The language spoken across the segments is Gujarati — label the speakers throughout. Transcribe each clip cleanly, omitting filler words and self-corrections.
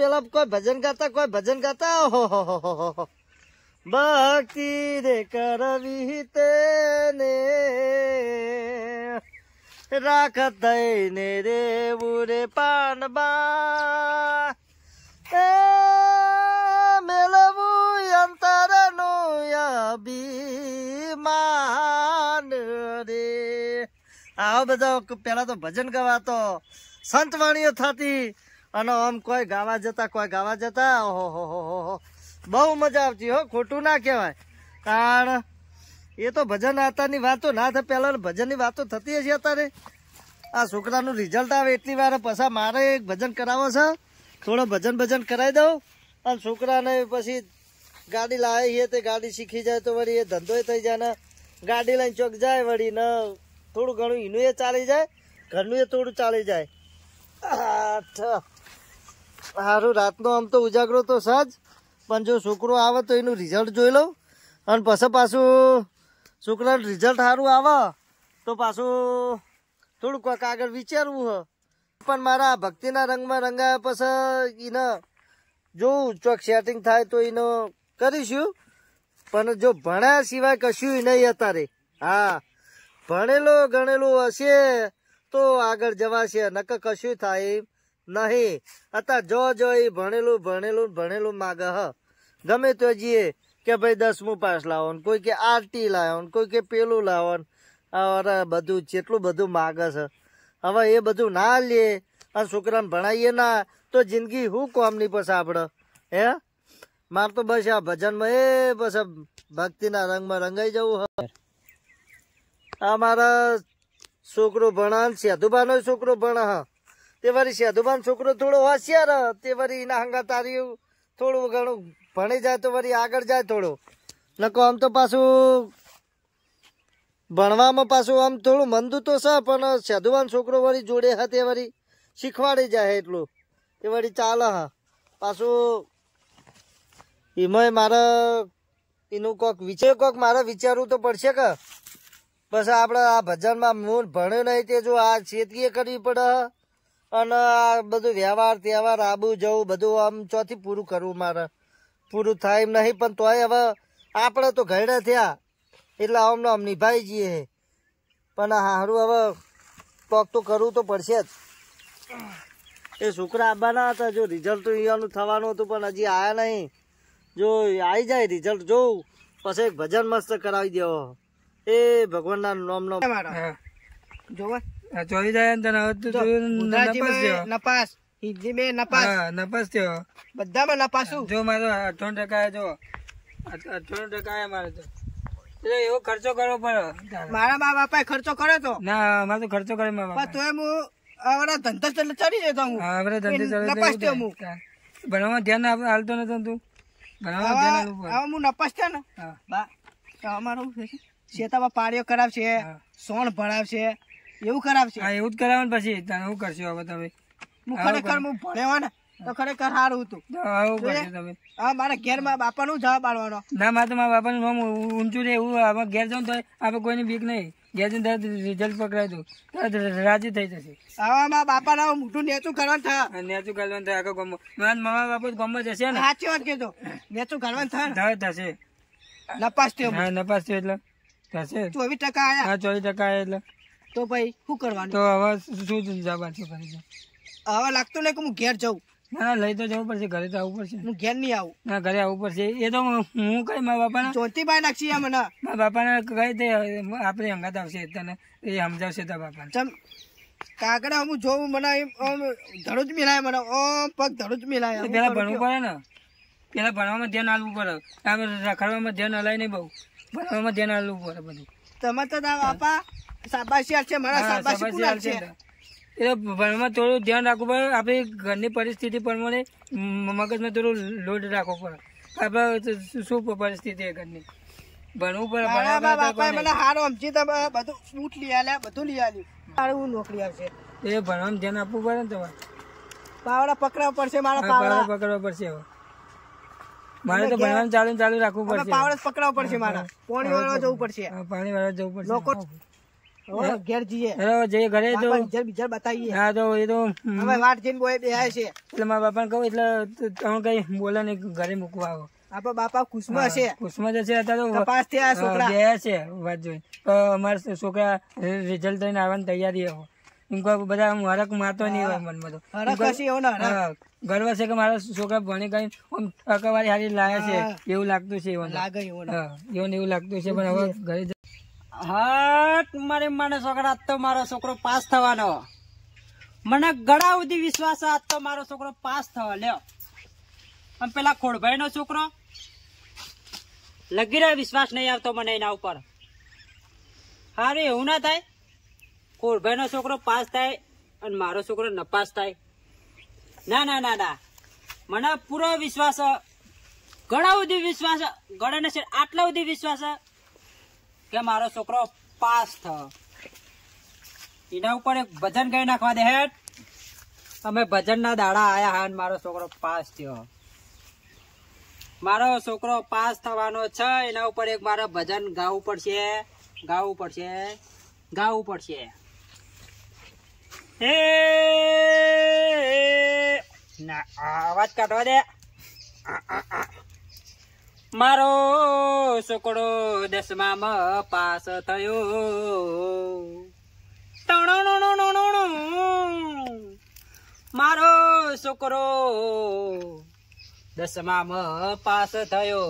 Speaker 1: પેલા કોઈ ભજન ગાતા ઓહો ભક્તિ રે કરવી તેને રાખ દઈને રે ઉરે પાનબા મેળવું અંતરનું અભિમાન રે આવા બધા પેલા તો ભજન ગવાતો સંતવાણીઓ થતી અને આમ કોઈ ગાવા જતા ઓહો બહુ મજા આવતી હો ખોટું ના કહેવાય કારણ એ તો ભજન આતાની વાતો ના થાય પેલા ભજનની વાતો થતી હશે અત્યારે આ છોકરાનું રિઝલ્ટ આવે એટલી વાર પછી મારે એક ભજન કરાવો છે થોડો ભજન કરાવી દઉં અને છોકરાને પછી ગાડી લાવે છે તે ગાડી શીખી જાય તો વળી એ ધંધો થઈ જાય ને ગાડી લઈને ચોક જાય વળી ને થોડું ઘણું એનું એ ચાલી જાય ઘરનું એ થોડું ચાલી જાય સારું રાતનો આમ તો ઉજાગરો તો સજ પણ જો છોકરો આવે તો એનું રિઝલ્ટ જોઈ લઉં અને પછી પાછું છોકરાનું રિઝલ્ટ સારું આવે તો પાછું થોડુંક આગળ વિચારવું હ પણ મારા ભક્તિના રંગમાં રંગાયા પછી એને જોઉં ચોક સેટિંગ થાય તો એને કરીશું પણ જો ભણ્યા સિવાય કશું નહીં અત્યારે હા ભણેલો ગણેલું હશે તો આગળ જવાશે નકર કશું થાય નહીં અત્યારે જો એ ભણેલું માગે હ ગમે તો જઈએ કે ભાઈ 10મું પાસ લાવો ને કોઈ કે આરટી લાવો ને કોઈ કે પેલું લાવો ને અરે બધું જેટલું બધું માગે છે હવે એ બધું ના લે અને છોકરાને ભણાવીએ ના તો જિંદગી શું કોમની પછી આપણે હે મારે તો બસ આ ભજનમાં એ બસ ભક્તિના રંગમાં રંગાઈ જવું હ આ મારા છોકરો ભણા સેધુબાનો છોકરો ભણા હ તે વળી સેધુબાન છોકરો થોડો હોશિયાર તે વળી એના હંગા તાર્યું થોડું ઘણું ભણી જાય તો વળી આગળ જાય થોડું નકો આમ તો પાછું ભણવામાં પાછું આમ થોડું મંદું તો છે પણ સેધુબાન છોકરો વળી જોડે હા તે વળી શીખવાડી જાય એટલું તે વળી ચાલે હા પાછું એમાંય મારે એનું કોક મારે વિચારવું તો પડશે કે બસ આપણે આ ભજનમાં હું ભણ્યો નહીં તે જો આ છેતરીએ કરવી પડે અને આ બધું વ્યવહાર તહેવાર આબુ જવું બધું આમ ચોથી પૂરું કરવું મારે પૂરું થાય એમ નહીં પણ તોય હવે આપણે તો ઘરડા થયા એટલે આમને આમ નિભાઈ જઈએ પણ સારું હવે કોક તો કરવું તો પડશે જ એ છોકરા આવવાના હતા જો રિઝલ્ટ તો અહીંયાનું થવાનું હતું પણ હજી આવ્યા નહીં જો આવી જાય રિઝલ્ટ જોઉં પછી એક ભજન મસ્ત કરાવી દેવો એ ભગવાનના નામનો જોવા
Speaker 2: ચોરી જાય ને
Speaker 1: નપાસ હિન્દી મે નપાસ
Speaker 2: નપાસ થયો
Speaker 1: બધામાં નપાસું
Speaker 2: જો મારો 58% જો 58% મારે તો એવો ખર્ચો કરવો પડે
Speaker 1: મારા મા બાપા ખર્ચો કર્યો તો
Speaker 2: ના મારે તો ખર્ચો કરે મારા
Speaker 1: બાપા તો હું આવડા ધંધા ચડી જતો હું
Speaker 2: આવડે ધંધે નપાસ થયો હું ભણવામાં ધ્યાન હાલતો નથી તું ભણવામાં ધ્યાન હાલવું
Speaker 1: હું નપાસ થયો ને બા અમારું શેતામાં પાડીઓ કરાવશે સોણ ભણાવશે એવું કરાવશે
Speaker 2: હા એવું જ કરાવવાનું પછી તને શું કરશો હવે તમે
Speaker 1: હું ખરેખર હું ભણ્યો ને તો ખરેખર સારું હતું
Speaker 2: આવું કરશો તમે
Speaker 1: હા મારા ઘેર માં બાપા નું જવાબ આડવાનો
Speaker 2: ના મારે તો મારા બાપાનું નામ ઊંચું રહે એવું આપણે ઘેર જાઉં તો આપણે કોઈની બીક નહીં ઘેર જઈને તરત રિઝલ્ટ પકડાય દઉં તરત રાજી થઈ જશે
Speaker 1: હવે મારા બાપા ના મોટું નેચું કરવાનું થાય
Speaker 2: નેચું કરવાનું થાય આખો ગામમાં મારા મમ્મા બાપા ગામમાં જશે ને
Speaker 1: સાચી વાત કીધું નેચું કરવાનું થાય
Speaker 2: થશે
Speaker 1: નપાસ થયો
Speaker 2: હા નપાસ થયો એટલે થશે
Speaker 1: 24% આયા
Speaker 2: હા 24% આયા એટલે
Speaker 1: તો ભાઈ શું કરવાનું
Speaker 2: તો હવે શું જવાબ શું કરી
Speaker 1: હવે લાગતું નહીં કે હું ઘેર જાઉં
Speaker 2: ના લઈ તો જવું પડશે ઘરે તો આવવું પડશે
Speaker 1: હું ઘેર નહીં આવું
Speaker 2: ના ઘરે આવવું પડશે એ તો હું કઈ મારા બાપાને
Speaker 1: ચોથી બાય નાખી મને
Speaker 2: મારા બાપાને કઈ તે આપણે હંગાત આવશે તને એ સમજાવશે તારા બાપાને
Speaker 1: ચમ કાકડા હું જોઉં મને ધડું જ મિલાય મને પગ ધડું જ મિલાય
Speaker 2: પેલા ભણવું પડે ને પેલા ભણવામાં ધ્યાન આપવું પડે આમ રખડવામાં ધ્યાન હલાય નહીં બહુ ભણવામાં ધ્યાન આપવું પડે બધું
Speaker 1: તમે તો બાપા શાબાશી છે મારા શાબાશી કુલાલ છે
Speaker 2: એટલે ભણવામાં થોડું ધ્યાન રાખવું પડે આપણી ઘરની પરિસ્થિતિ પ્રમાણે મગજમાં થોડું લોડ રાખવો પડે આપણે શું પરિસ્થિતિ ઘરની ભણવું પડે
Speaker 1: મને હારો સમજી તમે બધું બૂટ લઈ આલ્યા બધું લઈ આલ્યું સારું નોકરી આવશે
Speaker 2: એ ભણવામાં ધ્યાન આપવું પડે ને તમારે
Speaker 1: પાવડા પકડવા પડશે મારા
Speaker 2: પાવડા પકડવા પડશે હવે મારે તો ભણવાનું ચાલુ રાખવું પડશે
Speaker 1: પાવડા પકડવા પડશે મારા પાણી વાળવા જવું પડશે
Speaker 2: પાણી વાળવા જવું પડશે
Speaker 3: ઘેર જઈએ
Speaker 2: જઈએ ઘરે તો
Speaker 3: બીજા બતાવીએ.
Speaker 2: હા તો એ તો
Speaker 3: હવે વાટ જઈને બોય બેહાય છે.
Speaker 2: એટલે મારા બાપાને કહું એટલે તમે કઈ બોલે નહીં ઘરે મૂકવા આવો.
Speaker 3: આપડે બાપા ખુશમાં છે.
Speaker 2: ખુશમાં જશે અત્યારે તો
Speaker 3: કપાસ થયા છોકરા
Speaker 2: બે છે વાત જોઈ. અમારા છોકરા રિઝલ્ટ લઈને આવવાની તૈયારી હો. એમ કોઈ બધા હરક મારતો નહીં હોય મનમાં તો. ગર્વ છે કે મારા છોકરા ભણી કઈ ટકાવારી હારી લાયા છે એવું લાગતું છે. એવું લાગતું છે પણ હવે ઘરે
Speaker 3: મારે મને છોકરા આજ તો મારો છોકરો પાસ થવાનો. મને ગળા સુધી વિશ્વાસ આજ તો મારો છોકરો પાસ થવા લ્યો. અને પેલા ખોડભાઈ નો છોકરો લગી રહ્યો વિશ્વાસ નહીં આવતો મને એના ઉપર. હારું એવું ના થાય ખોડભાઈ નો છોકરો પાસ થાય અને મારો છોકરો નપાસ થાય. ના ના ના ના મને પૂરો વિશ્વાસ ગળા સુધી વિશ્વાસ ગળા ને આટલા સુધી વિશ્વાસ કે મારો છોકરો પાસ થયો. એના ઉપર એક ભજન ગાઈ નાખવા દે હેઠ. અમે ભજન ના દાડા આયા હા મારો છોકરો પાસ થયો. મારો છોકરો પાસ થવાનો છે એના ઉપર એક મારે ભજન ગાવું પડશે. હે ના અવાજ કાઢવા દે. મારો છોકરો 10માં પાસ થયો. મારો છોકરો 10માં પાસ થયો.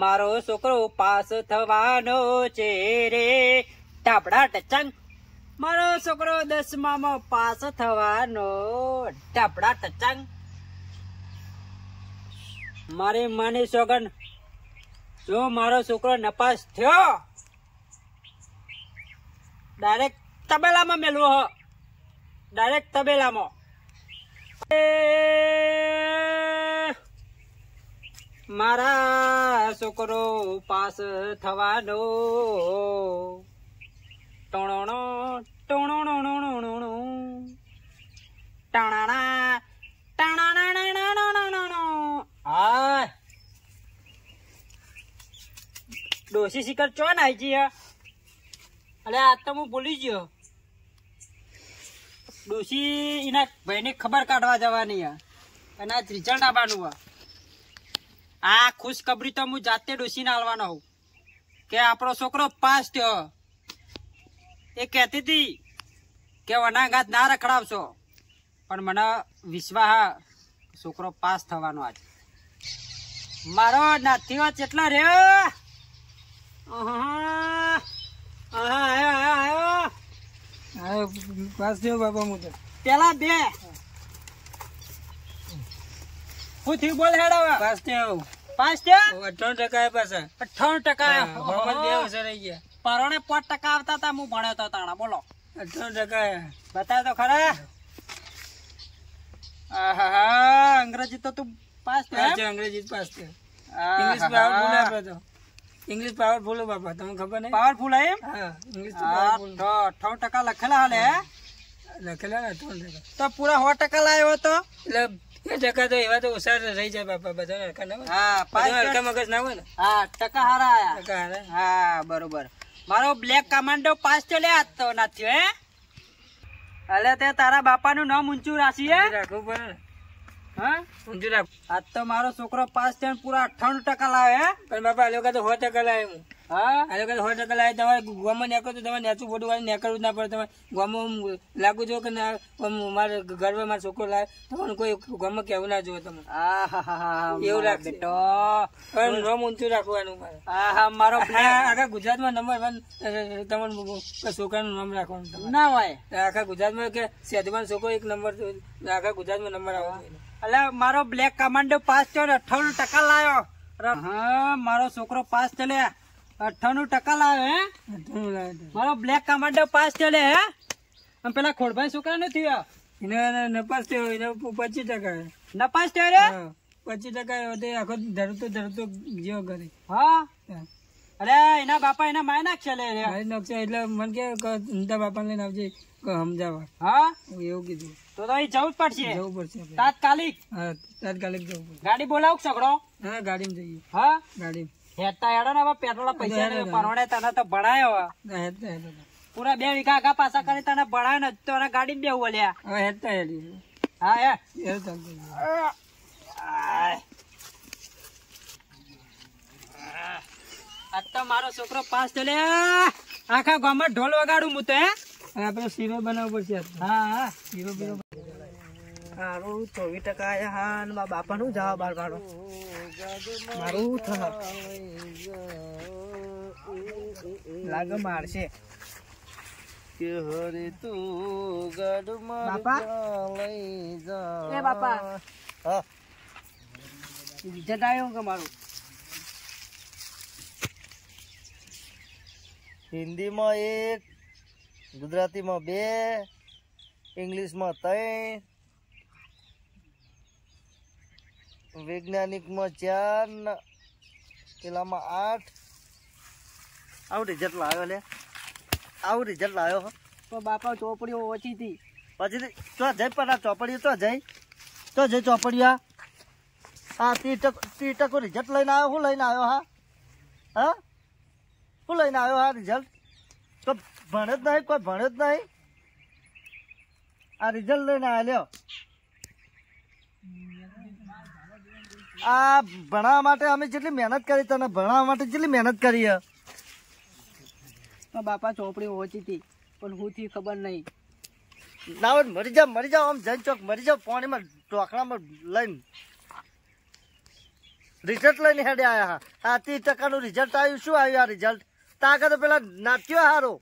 Speaker 3: મારો છોકરો પાસ થવાનો છે રે ટાપડા ટચંગ. મારો છોકરો 10માં પાસ થવાનો ટાપડા ટચંગ. મારી માની સોગન જો મારો છોકરો નપાસ થયો ડાયરેક્ટ તબેલામાં મેલવો હો. ડાયરેક્ટ તબેલામાં. મારા છોકરો પાસ થવાનો. ડોસી શિખર ચો નાઈ જી. અરે આ તો હું ભૂલી ગયો. ડોસી એના ભાઈને ખબર કાઢવા જવાની અને આ રિઝલ્ટ આવવાનું. આ ખુશખબરી તો હું જાતે ડોસી ને આલવાનો હોઉં કે આપણો છોકરો પાસ થયો. એ કહેતી હતી કે વનાઘાત ના રખડાવશો પણ મને વિશ્વાસ છોકરો પાસ થવાનો. આજ મારો નાથીઓ કેટલા રહ્યો.
Speaker 2: પાસ થયો બાપા હું તો
Speaker 3: પેલા બે હું થયું બોલ હેડા.
Speaker 2: પાસ થયો.
Speaker 3: 58%
Speaker 2: પાછા
Speaker 3: 58%
Speaker 2: રહી ગયા.
Speaker 3: પરોણે 5% આવતા હતા. હું ભણ્યો તો તાણા. બોલો
Speaker 2: 58%
Speaker 3: બતાવ તો ખરા. અંગ્રેજી તો તું પાસ થયો.
Speaker 2: અંગ્રેજી પાસ થયો. ઇંગ્લિશ પાવરફુલ આપડે તો. ઇંગ્લિશ પાવરફુલ બાપા તમને ખબર નહીં.
Speaker 3: પાવરફુલ એમ.
Speaker 2: હા ઇંગ્લિશ
Speaker 3: 58% લખેલા હાલે.
Speaker 2: લખેલા ને 58%.
Speaker 3: તો પૂરા 100% લાવ્યો હતો.
Speaker 2: એટલે એ ટકા તો એવા તો ઓછા રહી જાય બાપા. બધા હલકા ના હોય.
Speaker 3: હા
Speaker 2: હલકા મગજ ના હોય ને.
Speaker 3: હા ટકા હારા આયા.
Speaker 2: ટકા હારા.
Speaker 3: હા બરોબર. મારો બ્લેક કમાન્ડો પાસ થયો લે. આજ તો ના થયો હે. અલે તે તારા બાપાનું નામ ઊંચું રાખી હે.
Speaker 2: રાખવું પડે ને.
Speaker 3: હા
Speaker 2: ઊંચું રાખ.
Speaker 3: આજ તો મારો છોકરો પાસ થયો પૂરા 98% લાવે હે.
Speaker 2: પણ બાપા આ લોકો તો 100% લાવે. હું
Speaker 3: હા
Speaker 2: આ લોકો તો 100% લાવે. તમારે ગોમાં નેકળો તો તમારે નેચું બોડું વાળી નેકળવું જ ના પડે. તમારે ગોમાં લાગુ જો કે ના મારે ઘરમાં મારો છોકરો લાવે તમારે કોઈ ગોમાં કહેવું ના જોવે તમે. એવું લાગશે
Speaker 3: તો
Speaker 2: પણ નામ ઊંચું રાખવાનું મારે.
Speaker 3: મારો
Speaker 2: આખા ગુજરાતમાં નંબર 1 તમારે છોકરાનું નામ રાખવાનું તમારે.
Speaker 3: ના હોય
Speaker 2: આખા ગુજરાતમાં કે સેજમાન છોકરો એક નંબર આખા ગુજરાતમાં નંબર આવવો જોઈએ.
Speaker 3: એટલે મારો બ્લેક કમાન્ડો પાસ થયો 98% લાવ્યો. હા મારો છોકરો પાસ થયો 98% લાવ્યો હે. મારો બ્લેક કમાન્ડો પાસ થયો હે. અને પેલા ખોડભાઈ છોકરા નો થયો
Speaker 2: એને નપાસ થયો. એને 25%
Speaker 3: નપાસ થયો રે.
Speaker 2: 25% આખો ધરતો જીવો કરે.
Speaker 3: હા અરે એના બાપા એના માય નાખશે લે.
Speaker 2: એટલે મને કે બાપા લઈને આવજે સમજાવવા.
Speaker 3: હા
Speaker 2: એવું કીધું.
Speaker 3: તો અહીં જવું જ પડશે.
Speaker 2: જવું પડશે
Speaker 3: તાત્કાલિક.
Speaker 2: હા તાત્કાલિક જવું પડશે.
Speaker 3: ગાડી બોલાવ સગડો.
Speaker 2: હા ગાડીમાં જઈએ.
Speaker 3: હા
Speaker 2: ગાડીમાં
Speaker 3: હેતા હેડો ને હવે પેટ્રોલ પૈસા ને પરવડે તને તો ભણાયો પૂરા 2 વીઘા આગા પાછા કરી તને ભણાય ને તો ગાડી બે ઓલ્યા હા હે આજ તો મારો છોકરો પાસ થયો આખા ગામમાં ઢોલ વગાડું હું તો હે
Speaker 2: આપડે શીરો બનાવવો પડશે.
Speaker 3: હા હા
Speaker 2: શીરો બીરો
Speaker 1: મારું 24% આયા હા ને મારા બાપા નું જવાબ આલવાનો મારું લાગે મારશે કે હરે તું ગડમાં બાપા લઈ જા
Speaker 3: એ બાપા
Speaker 1: હા
Speaker 3: રિઝલ્ટ આવ્યો કે મારું
Speaker 1: હિન્દીમાં 1 ગુજરાતીમાં 2 ઇંગ્લિશમાં 3 વૈજ્ઞાનિકમાં 4 પેલામાં 8 આવું રિઝલ્ટ લાવ્યો લે આવું રિઝલ્ટ લાવ્યો
Speaker 3: તો બાપા ચોપડીઓ ઓછી હતી
Speaker 1: પછી તો જઈ પણ આ ચોપડીઓ તો જઈ ચોપડિયા હા 30% રિઝલ્ટ લઈને આવ્યો શું લઈને આવ્યો હા હા શું લઈને આવ્યો હા રિઝલ્ટ તો ભણે જ નહીં કોઈ ભણે જ નહીં આ રિઝલ્ટ લઈને આવ્યો આ ભણાવવા માટે અમે જેટલી મહેનત કરી તને ભણાવવા માટે જેટલી મહેનત કરી
Speaker 3: તો બાપા ચોપડી ઓછી હતી પણ હું થી ખબર નહીં
Speaker 1: ના હોય મરી જાવ આમ જઈને ચોક મરી જાવ પાણીમાં ઢોકળામાં લઈને રિઝલ્ટ લઈને હેડે આવ્યા હા 30% રિઝલ્ટ આવ્યું શું આવ્યું આ રિઝલ્ટ તાકે તો પેલા નાચ્યો હારો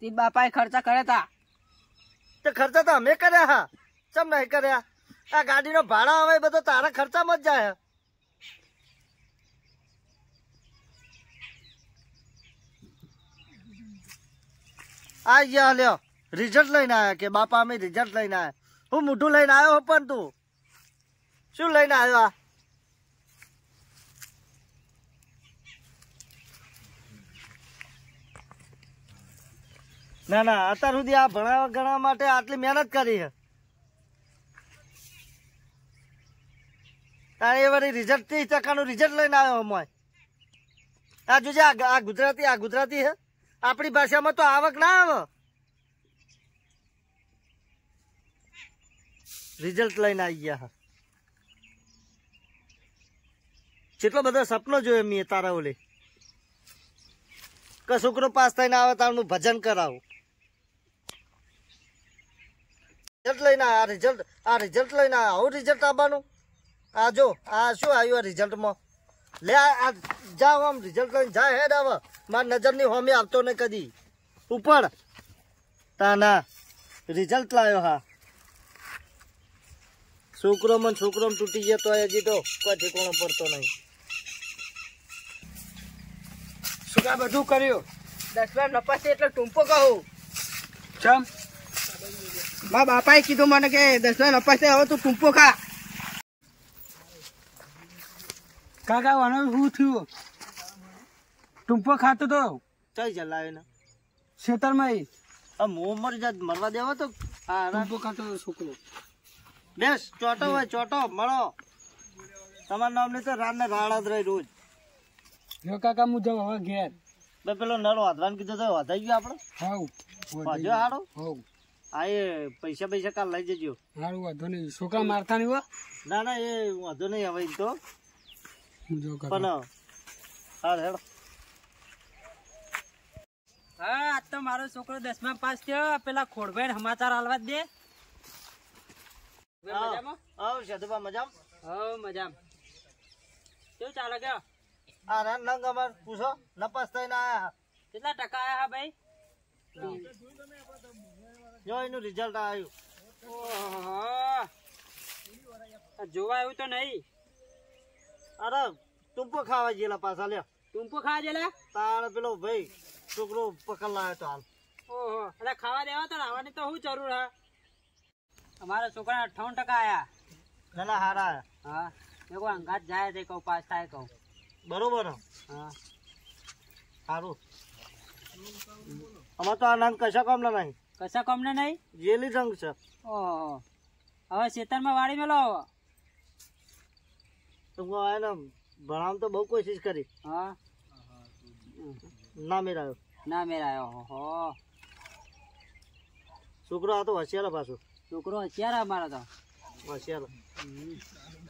Speaker 3: તે બાપાએ ખર્ચા કર્યા તા
Speaker 1: તે ખર્ચા તો અમે કર્યા હા ચમ નહીં કર્યા આ ગાડીનો ભાડા આવે બધો તારા ખર્ચામાં જ જાય આ ગયા લ્યો રિઝલ્ટ લઈને આવ્યા કે બાપા અમે રિઝલ્ટ લઈને આવ્યા હું મોઢું લઈને આવ્યો પણ તું શું લઈને આવ્યો આ ના ના અત્યાર સુધી આ ભણાવવા ગણવા માટે આટલી મહેનત કરી છે તારે એ વળી રિઝલ્ટ 30% રિઝલ્ટ લઈને આવ્યો અમોય આ જોજે આ ગુજરાતી છે આપણી ભાષામાં તો આવક ના આવે રિઝલ્ટ લઈને આવી ગયા કેટલો બધો સપનો જોયો મેં તારા ઓલે કે છોકરો પાસ થઈને આવે તારનું ભજન કરાવું રિઝલ્ટ લઈને આ રિઝલ્ટ લઈને આવું રિઝલ્ટ આવવાનું આ જો આ શું આવ્યું આ રિઝલ્ટમાં લે આ જાઓ આમ રિઝલ્ટ લઈને જા હેડ આવે મારી નજરની હોમે આવતો ને કદી ઉપર તાના રિઝલ્ટ લાવ્યો હા છોકરોમાં તૂટી જતો હજી તો કોઈ ઠેકાણો પડતો નહીં
Speaker 2: શું કા બધું કર્યું
Speaker 3: 10 નપાસ એટલે ટૂંપો કહું
Speaker 2: ચમ
Speaker 3: મારા બાપાએ કીધું મને કે 10 નપાસ હવે તું ટૂંપો ખા
Speaker 2: કાકા વાનો શું થયું ટૂંપો ખાતો તો
Speaker 1: ચાલ જલાવે ને
Speaker 2: ખેતરમાં
Speaker 1: આ મોં મરી જાત મરવા દેવો તો હા
Speaker 2: ટૂંપો ખાતો તો છોકરો
Speaker 1: બેસ ચોટો હોય ચોટો મળો તમારા નામની તો રાતને રાડા જ રહી રોજ
Speaker 2: જો કાકા હું જાઉં હવે ઘેર
Speaker 1: બે પેલો નળ વાંધવાનું કીધું તો વધાઈ ગયો આપણે વાંધો હાડો હા એ પૈસા કાલ લઈ જજો
Speaker 2: સારું વાંધો નહીં છોકરા મારતા નહીં
Speaker 1: ના ના એ વાંધો નહીં હવે તો પણ હા હેડો
Speaker 3: હા આજ તો મારો છોકરો 10મા પાસ થયો પેલા ખોડભાઈ સમાચાર આલવા દે
Speaker 1: આવ સદુભા મજામાં
Speaker 3: મજામાં કેવું ચાલે કે
Speaker 1: આ રાન નંગ અમાર પૂછો નપાસ થઈને આયા
Speaker 3: કેટલા ટકા આયા હા ભાઈ
Speaker 1: જો એનું રિઝલ્ટ આવ્યું
Speaker 3: જોવા એવું તો નહીં
Speaker 1: અરે ટૂંપો ખાવા ગયેલા પાછા લ્યો
Speaker 3: ટૂંપો ખાવા જેલા
Speaker 1: તારે પેલો ભાઈ છોકરો પકડ લાવ્યો તો હાલ
Speaker 3: ઓહો એટલે ખાવા દેવા તો આવવાની તો શું જરૂર હા અમારા છોકરા 58% આયા
Speaker 1: ના ના હારા
Speaker 3: હા મેં કોઈ અંગાત જાય તે કહું પાસ થાય કહું
Speaker 1: બરોબર
Speaker 3: હા
Speaker 1: સારું અમાર તો આ રંગ કશા કામના નહીં
Speaker 3: કશા કમને નહીં
Speaker 1: જેલી રંગ છે
Speaker 3: ઓહો હવે ખેતરમાં વાળી મેલો
Speaker 1: તો હું આ ને ભણાવવામાં તો બહુ કોશિશ કરી,
Speaker 3: હા
Speaker 1: ના મેળાયો.
Speaker 3: ના મેરાયો. હો
Speaker 1: છોકરો આ તો હોશિયાર પાછો,
Speaker 3: છોકરો હોશિયાર અમારો તો.
Speaker 1: હોશિયાર.